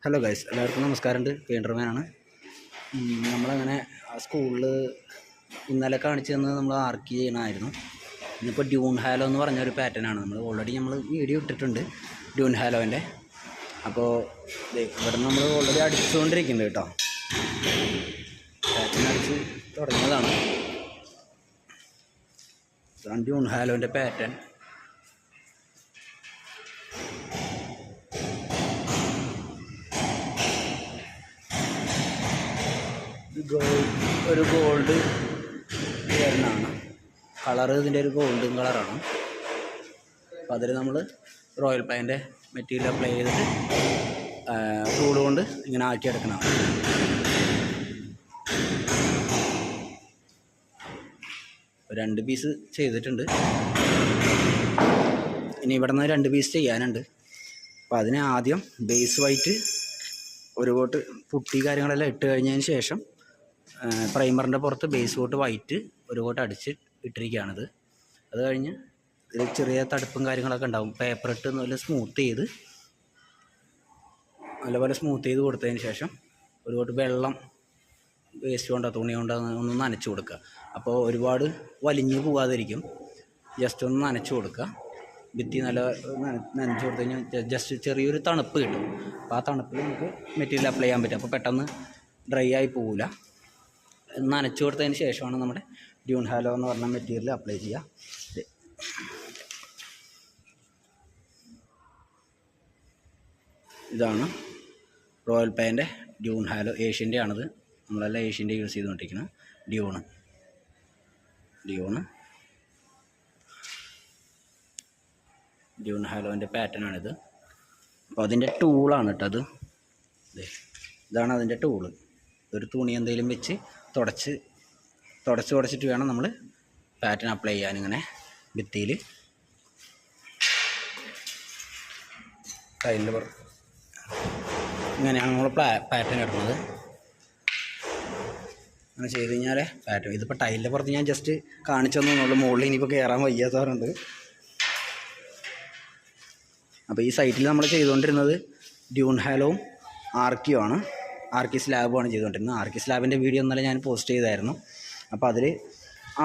Hello guys, എല്ലാവർക്കും നമസ്കാരമുണ്ട്. പെയിൻറ്റർമാനാണ്. നമ്മളങ്ങനെ സ്കൂളിൽ ഇന്നലെ കാണിച്ചു തന്നത് നമ്മൾ ആർക്ക് ചെയ്യണമായിരുന്നു. ഇന്നിപ്പോൾ ഡ്യൂൺ ഹാലോ എന്ന് പറഞ്ഞൊരു പാറ്റേണാണ്. നമ്മൾ വീഡിയോ ഇട്ടിട്ടുണ്ട് ഡ്യൂൺ ഹാലോൻ്റെ. അപ്പോൾ ഇവിടെ നമ്മൾ ഓൾറെഡി അടിച്ചുകൊണ്ടിരിക്കുന്നുണ്ട് കേട്ടോ. പാറ്റേൺ അടിച്ച് തുടങ്ങിയതാണ്. ഇതാണ് ഡ്യൂൺ ഹാലോൻ്റെ പാറ്റേൺ. ഒരു ഗോൾഡ് വരുന്നതാണ് കളറ്. ഇതിൻ്റെ ഒരു ഗോൾഡൻ കളറാണ്. അപ്പോൾ അതിൽ നമ്മൾ റോയൽ പെയിൻ്റെ മെറ്റീരിയൽ അപ്ലൈ ചെയ്തിട്ട് ടൂൾ കൊണ്ട് ഇങ്ങനെ ആക്കിയെടുക്കണം. രണ്ട് പീസ് ചെയ്തിട്ടുണ്ട്. ഇനി ഇവിടെ നിന്ന് 2 പീസ് ചെയ്യാനുണ്ട്. അപ്പോൾ അതിന് ആദ്യം ബേസ് വൈറ്റ് ഒരു കോട്ട് പുട്ടി കാര്യങ്ങളെല്ലാം ഇട്ട് കഴിഞ്ഞതിന് ശേഷം പ്രൈമറിൻ്റെ പുറത്ത് ബേസ് കോട്ട് വൈറ്റ് ഒരു കോട്ട് അടിച്ച് ഇട്ടിരിക്കുകയാണിത്. അത് കഴിഞ്ഞ് ഇതിൽ ചെറിയ തടുപ്പും കാര്യങ്ങളൊക്കെ ഉണ്ടാവും. പേപ്പർ ഇട്ട് നല്ല സ്മൂത്ത് ചെയ്ത് കൊടുത്തതിന് ശേഷം ഒരു കോട്ട് വെള്ളം വേസ്റ്റ് കൊണ്ടോ തുണി കൊണ്ടോ ഒന്ന് നനച്ച് കൊടുക്കുക. അപ്പോൾ ഒരുപാട് വലിഞ്ഞ് പോകാതിരിക്കും. ജസ്റ്റ് ഒന്ന് നനച്ച് കൊടുക്കുക. ഭിത്തി നല്ല നനച്ച് കൊടുത്തു കഴിഞ്ഞാൽ ജസ്റ്റ് ചെറിയൊരു തണുപ്പ് കിട്ടും. അപ്പോൾ ആ തണുപ്പിൽ നമുക്ക് മെറ്റീരിയൽ അപ്ലൈ ചെയ്യാൻ പറ്റും. അപ്പോൾ പെട്ടെന്ന് ഡ്രൈ ആയി പോവില്ല. നനച്ചു കൊടുത്തതിന് ശേഷമാണ് നമ്മുടെ ഡ്യൂൺ ഹാലോ എന്ന് പറഞ്ഞ മെറ്റീരിയൽ അപ്ലൈ ചെയ്യുക. ഇതാണ് റോയൽ പെയിൻ്റെ ഡ്യൂൺ ഹാലോ. ഏഷ്യൻ്റെ ആണിത്. നമ്മളെല്ലാം ഏഷ്യൻ്റെ യൂസ് ചെയ്തുകൊണ്ടിരിക്കുന്നത്. ഡ്യൂൺ ഹാലോൻ്റെ പാറ്റേൺ ആണിത്. അപ്പോൾ അതിൻ്റെ ടൂളാണ് കേട്ടോ. ഇതാണ് അതിൻ്റെ ടൂള്. ഒരു തുണി എന്തെങ്കിലും വെച്ച് തുടച്ചിട്ട് വേണം നമ്മൾ പാറ്റേൺ അപ്ലൈ ചെയ്യാൻ. ഇങ്ങനെ ഭിത്തിയിൽ ടൈലിൻ്റെ പുറത്ത് ഇങ്ങനെയാണ് നമ്മൾ പാറ്റേൺ ഇടുന്നത്. അങ്ങനെ ചെയ്ത് കഴിഞ്ഞാൽ പാറ്റേൺ ഇതിപ്പോൾ ടൈലിൻ്റെ പുറത്ത് ഞാൻ ജസ്റ്റ് കാണിച്ചു തന്നുള്ളൂ. മുകളിൽ ഇനിയിപ്പോൾ കയറാൻ വയ്യാത്തവരുണ്ട്. അപ്പോൾ ഈ സൈറ്റിൽ നമ്മൾ ചെയ്തുകൊണ്ടിരുന്നത് ഡ്യൂൺ ഹാലോവും ആർക്കി സ്ലാബുമാണ് ചെയ്തുകൊണ്ടിരുന്നത്. ആർക്കി സ്ലാബിൻ്റെ വീഡിയോ ഇന്നലെ ഞാൻ പോസ്റ്റ് ചെയ്തായിരുന്നു. അപ്പോൾ അതിൽ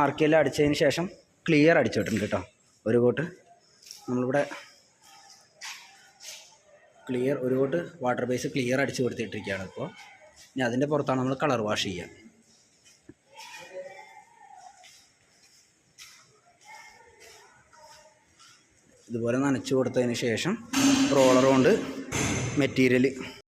ആർക്കിയെല്ലാം അടിച്ചതിന് ശേഷം ക്ലിയർ അടിച്ചിട്ടുണ്ട് കേട്ടോ. ഒരു കോട്ട് നമ്മളിവിടെ ഒരു കോട്ട് വാട്ടർ ബേസ് ക്ലിയർ അടിച്ച് കൊടുത്തിട്ടിരിക്കുകയാണ്. ഇപ്പോൾ ഇനി അതിൻ്റെ പുറത്താണ് നമ്മൾ കളർ വാഷ് ചെയ്യുക. ഇതുപോലെ നനച്ച് കൊടുത്തതിന് ശേഷം റോളർ കൊണ്ട് മെറ്റീരിയൽ